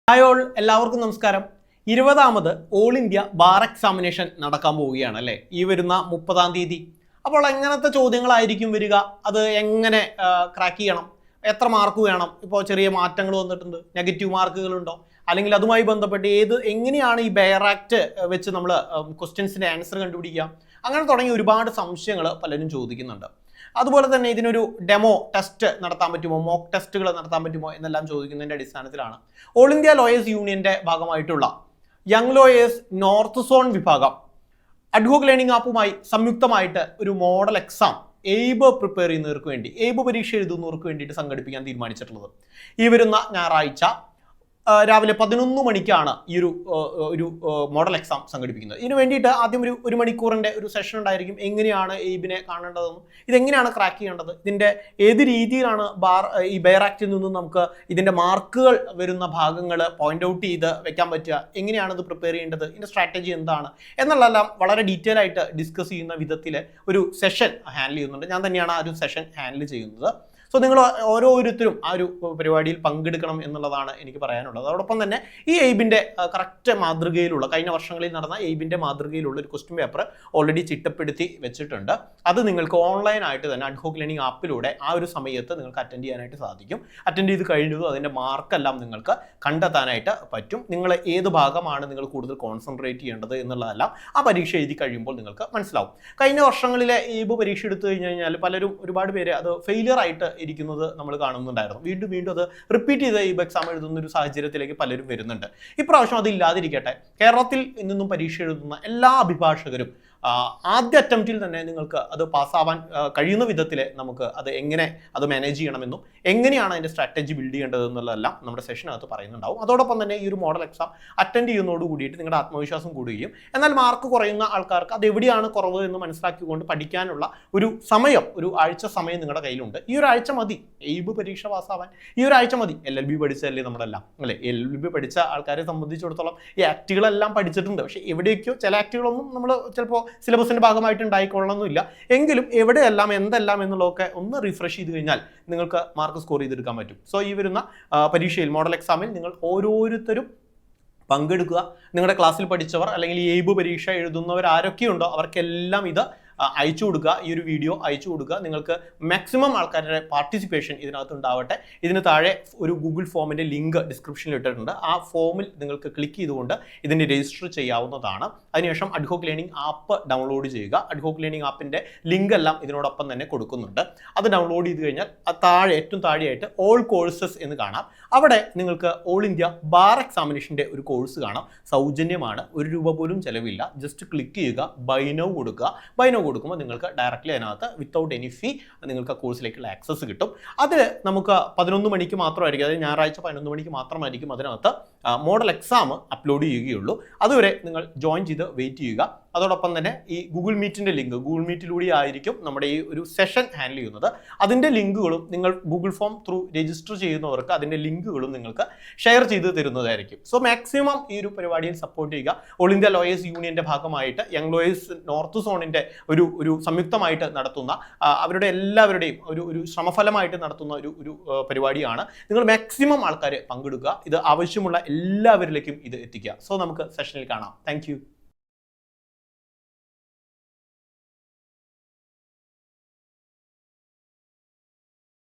Hi all, എല്ലാവർക്കും നമസ്കാരം. 20ാമത് all India bar examination നടക്കാൻ പോവുകയാണ് അല്ലേ, ഈ വരുന്ന 30-ാം തീയതി. അപ്പോൾ എങ്ങനത്തെ ചോദ്യങ്ങളായിരിക്കും വരിക, അത് എങ്ങനെ ക്രാക്ക് ചെയ്യണം, എത്ര മാർക്ക് വേണം, ഇപ്പോൾ ചെറിയ മാറ്റങ്ങൾ വന്നിട്ടുണ്ട്, നെഗറ്റീവ് മാർക്കുകളുണ്ടോ, അല്ലെങ്കിൽ അതുമായി ബന്ധപ്പെട്ട് എങ്ങനെയാണ് ഈ ബെയർ ആക്ട് വെച്ച് നമ്മൾ ക്വസ്റ്റ്യൻസിൻ്റെ ആൻസർ കണ്ടുപിടിക്കുക, അങ്ങനെ തുടങ്ങി ഒരുപാട് സംശയങ്ങൾ പലരും ചോദിക്കുന്നുണ്ട്. അതുപോലെ തന്നെ ഇതിനൊരു ഡെമോ ടെസ്റ്റ് നടത്താൻ പറ്റുമോ, മോക്ക് ടെസ്റ്റുകൾ നടത്താൻ പറ്റുമോ എന്നെല്ലാം ചോദിക്കുന്നതിൻ്റെ അടിസ്ഥാനത്തിലാണ് ഓൾ ഇന്ത്യ ലോയേഴ്സ് യൂണിയന്റെ ഭാഗമായിട്ടുള്ള യങ് ലോയേഴ്സ് നോർത്ത് സോൺ വിഭാഗം അഡ്ഹോക് ലേണിംഗ് ആപ്പുമായി സംയുക്തമായിട്ട് ഒരു മോഡൽ എക്സാം എയ്ബ് പ്രിപ്പയർ ചെയ്യുന്നവർക്ക് വേണ്ടി, എയ്ബ് പരീക്ഷ എഴുതുന്നവർക്ക് വേണ്ടിയിട്ട് സംഘടിപ്പിക്കാൻ തീരുമാനിച്ചിട്ടുള്ളത്. ഈ വരുന്ന ഞായറാഴ്ച രാവിലെ 11 മണിക്കാണ് ഈ ഒരു മോഡൽ എക്സാം സംഘടിപ്പിക്കുന്നത്. ഇതിന് വേണ്ടിയിട്ട് ആദ്യം ഒരു മണിക്കൂറിൻ്റെ ഒരു സെഷൻ ഉണ്ടായിരിക്കും. എങ്ങനെയാണ് എയ്ബിനെ കാണേണ്ടതെന്നും ഇതെങ്ങനെയാണ് ക്രാക്ക് ചെയ്യേണ്ടത്, ഇതിൻ്റെ ഏത് രീതിയിലാണ് ഈ ബെയർ ആക്റ്റിൽ നിന്നും നമുക്ക് ഇതിൻ്റെ മാർക്കുകൾ വരുന്ന ഭാഗങ്ങൾ പോയിന്റ് ഔട്ട് ചെയ്ത് വെക്കാൻ പറ്റുക, എങ്ങനെയാണ് ഇത് പ്രിപ്പയർ ചെയ്യേണ്ടത്, ഇതിൻ്റെ സ്ട്രാറ്റജി എന്താണ് എന്നുള്ളതെല്ലാം വളരെ ഡീറ്റെയിൽ ആയിട്ട് ഡിസ്കസ് ചെയ്യുന്ന വിധത്തിൽ ഒരു സെഷൻ ഹാൻഡിൽ ചെയ്യുന്നുണ്ട്. ഞാൻ തന്നെയാണ് ആ ഒരു സെഷൻ ഹാൻഡിൽ ചെയ്യുന്നത്. സോ നിങ്ങൾ ഓരോരുത്തരും ആ ഒരു പരിപാടിയിൽ പങ്കെടുക്കണം എന്നുള്ളതാണ് എനിക്ക് പറയാനുള്ളത്. അതോടൊപ്പം തന്നെ ഈ എയ്ബിൻ്റെ കറക്റ്റ് മാതൃകയിലുള്ള, കഴിഞ്ഞ വർഷങ്ങളിൽ നടന്ന എയ്ബിൻ്റെ മാതൃകയിലുള്ള ഒരു ക്വസ്റ്റ്യൻ പേപ്പർ ഓൾറെഡി ചിട്ടപ്പെടുത്തി വെച്ചിട്ടുണ്ട്. അത് നിങ്ങൾക്ക് ഓൺലൈനായിട്ട് തന്നെ അഡ്ഹോക് ലേണിംഗ് ആപ്പിലൂടെ ആ ഒരു സമയത്ത് നിങ്ങൾക്ക് അറ്റൻഡ് ചെയ്യാനായിട്ട് സാധിക്കും. അറ്റൻഡ് ചെയ്ത് കഴിഞ്ഞതും അതിൻ്റെ മാർക്കെല്ലാം നിങ്ങൾക്ക് കണ്ടെത്താനായിട്ട് പറ്റും. നിങ്ങൾ ഏത് ഭാഗമാണ് നിങ്ങൾ കൂടുതൽ കോൺസെൻട്രേറ്റ് ചെയ്യേണ്ടത് എന്നുള്ളതെല്ലാം ആ പരീക്ഷ എഴുതി കഴിയുമ്പോൾ നിങ്ങൾക്ക് മനസ്സിലാവും. കഴിഞ്ഞ വർഷങ്ങളിലെ എയ്ബ് പരീക്ഷ എടുത്തു കഴിഞ്ഞാൽ പലരും, ഒരുപാട് പേര് അത് ഫെയിലിയർ ആയിട്ട് ഇരിക്കുന്നത് നമ്മൾ കാണുന്നുണ്ടായിരുന്നു. വീണ്ടും അത് റിപ്പീറ്റ് ചെയ്ത് ഈ എക്സാം എഴുതുന്ന ഒരു സാഹചര്യത്തിലേക്ക് പലരും വരുന്നുണ്ട്. ഇപ്രാവശ്യം അതില്ലാതിരിക്കട്ടെ. കേരളത്തിൽ നിന്നും പരീക്ഷ എഴുതുന്ന എല്ലാ അഭിഭാഷകരും ആദ്യ അറ്റംപ്റ്റിൽ തന്നെ നിങ്ങൾക്ക് അത് പാസ്സാവാൻ കഴിയുന്ന വിധത്തിൽ നമുക്ക് അത് എങ്ങനെ അത് മാനേജ് ചെയ്യണമെന്നും എങ്ങനെയാണ് അതിൻ്റെ സ്ട്രാറ്റജി ബിൽഡ് ചെയ്യേണ്ടതെന്നുള്ളതെല്ലാം നമ്മുടെ സെഷനകത്ത് പറയുന്നുണ്ടാവും. അതോടൊപ്പം തന്നെ ഈ ഒരു മോഡൽ എക്സാം അറ്റൻഡ് ചെയ്യുന്നതോട് കൂടിയിട്ട് നിങ്ങളുടെ ആത്മവിശ്വാസം കൂടുകയും, എന്നാൽ മാർക്ക് കുറയുന്ന ആൾക്കാർക്ക് അത് എവിടെയാണ് കുറവ് എന്ന് മനസ്സിലാക്കിക്കൊണ്ട് പഠിക്കാനുള്ള ഒരു സമയം, ഒരു ആഴ്ച സമയം നിങ്ങളുടെ കയ്യിലുണ്ട്. ഈ ഒരു ആഴ്ച മതി എയ്ബ് പരീക്ഷ പാസ്സാവാൻ. ഈ ഒരു ആഴ്ച മതി. LLB പഠിച്ചതല്ലേ നമ്മളെല്ലാം അല്ലേ? LLB പഠിച്ച ആൾക്കാരെ സംബന്ധിച്ചിടത്തോളം ഈ ആക്റ്റുകളെല്ലാം പഠിച്ചിട്ടുണ്ട്. പക്ഷേ എവിടെയൊക്കെയോ ചില ആക്റ്റുകളൊന്നും നമ്മൾ ചിലപ്പോൾ സിലബസിൻ്റെ ഭാഗമായിട്ട് ഉണ്ടായിക്കൊള്ളണമെന്നില്ല. എങ്കിലും എവിടെയെല്ലാം എന്തെല്ലാം എന്നുള്ളതൊക്കെ ഒന്ന് റിഫ്രഷ് ചെയ്ത് കഴിഞ്ഞാൽ നിങ്ങൾക്ക് മാർക്ക് സ്കോർ ചെയ്തെടുക്കാൻ പറ്റും. സോ ഈ വരുന്ന പരീക്ഷയിൽ, മോഡൽ എക്സാമിൽ നിങ്ങൾ ഓരോരുത്തരും പങ്കെടുക്കുക. നിങ്ങളുടെ ക്ലാസ്സിൽ പഠിച്ചവർ അല്ലെങ്കിൽ ഈ എയ്ബ് പരീക്ഷ എഴുതുന്നവർ ആരൊക്കെയുണ്ടോ അവർക്കെല്ലാം ഇത് അയച്ചു കൊടുക്കുക. ഈ ഒരു വീഡിയോ അയച്ചു കൊടുക്കുക. നിങ്ങൾക്ക് മാക്സിമം ആൾക്കാരുടെ പാർട്ടിസിപ്പേഷൻ ഇതിനകത്ത് ഉണ്ടാവട്ടെ. ഇതിന് താഴെ ഒരു ഗൂഗിൾ ഫോമിൻ്റെ ലിങ്ക് ഡിസ്ക്രിപ്ഷനിൽ ഇട്ടിട്ടുണ്ട്. ആ ഫോമിൽ നിങ്ങൾക്ക് ക്ലിക്ക് ചെയ്തുകൊണ്ട് ഇതിന് രജിസ്റ്റർ ചെയ്യാവുന്നതാണ്. അതിനുശേഷം അഡ്ഹോക് ലേണിംഗ് ആപ്പ് ഡൗൺലോഡ് ചെയ്യുക. അഡ്ഹോക് ലേണിംഗ് ആപ്പിൻ്റെ ലിങ്ക് എല്ലാം ഇതിനോടൊപ്പം തന്നെ കൊടുക്കുന്നുണ്ട്. അത് ഡൗൺലോഡ് ചെയ്ത് കഴിഞ്ഞാൽ ഏറ്റവും താഴെയായിട്ട് ഓൾ കോഴ്സസ് എന്ന് കാണാം. അവിടെ നിങ്ങൾക്ക് ഓൾ ഇന്ത്യ ബാർ എക്സാമിനേഷൻ്റെ ഒരു കോഴ്സ് കാണാം. സൗജന്യമാണ്, ₹1 പോലും ചിലവില്ല. ജസ്റ്റ് ക്ലിക്ക് ചെയ്യുക, ബൈ നൗ കൊടുക്കുക. ബൈ നൗ കൊടുക്കുമ്പോൾ നിങ്ങൾക്ക് ഡയറക്റ്റ്ലി അതിനകത്ത് വിത്തൗട്ട് എനി ഫീ നിങ്ങൾക്ക് ആ കോഴ്സിലേക്കുള്ള ആക്സസ് കിട്ടും. അത് നമുക്ക് 11 മണിക്ക് മാത്രമായിരിക്കും, അതായത് ഞായറാഴ്ച 11 മണിക്ക് മാത്രമായിരിക്കും അതിനകത്ത് മോഡൽ എക്സാം അപ്ലോഡ് ചെയ്യുകയുള്ളൂ. അതുവരെ നിങ്ങൾ ജോയിൻ ചെയ്ത് വെയിറ്റ് ചെയ്യുക. അതോടൊപ്പം തന്നെ ഈ ഗൂഗിൾ മീറ്റിൻ്റെ ലിങ്ക്, ഗൂഗിൾ മീറ്റിലൂടെ ആയിരിക്കും നമ്മുടെ ഈ ഒരു സെഷൻ ഹാൻഡിൽ ചെയ്യുന്നത്. അതിൻ്റെ ലിങ്കുകളും നിങ്ങൾ ഗൂഗിൾ ഫോം ത്രൂ രജിസ്റ്റർ ചെയ്യുന്നവർക്ക് അതിൻ്റെ ലിങ്കുകളും നിങ്ങൾക്ക് ഷെയർ ചെയ്ത് തരുന്നതായിരിക്കും. സോ മാക്സിമം ഈ ഒരു പരിപാടിയിൽ സപ്പോർട്ട് ചെയ്യുക. ഓൾ ഇന്ത്യ ലോയേഴ്സ് യൂണിയൻ്റെ ഭാഗമായിട്ട് യങ് ലോയേഴ്സ് നോർത്ത് സോണിൻ്റെ ഒരു സംയുക്തമായിട്ട് നടത്തുന്ന, അവരുടെ എല്ലാവരുടെയും ഒരു ശ്രമഫലമായിട്ട് നടത്തുന്ന ഒരു പരിപാടിയാണ്. നിങ്ങൾ മാക്സിമം ആൾക്കാർ പങ്കെടുക്കുക. ഇത് ആവശ്യമുള്ള എല്ലാവരിലേക്കും ഇത് എത്തിക്കുക. സോ നമുക്ക് സെഷനിൽ കാണാം. താങ്ക്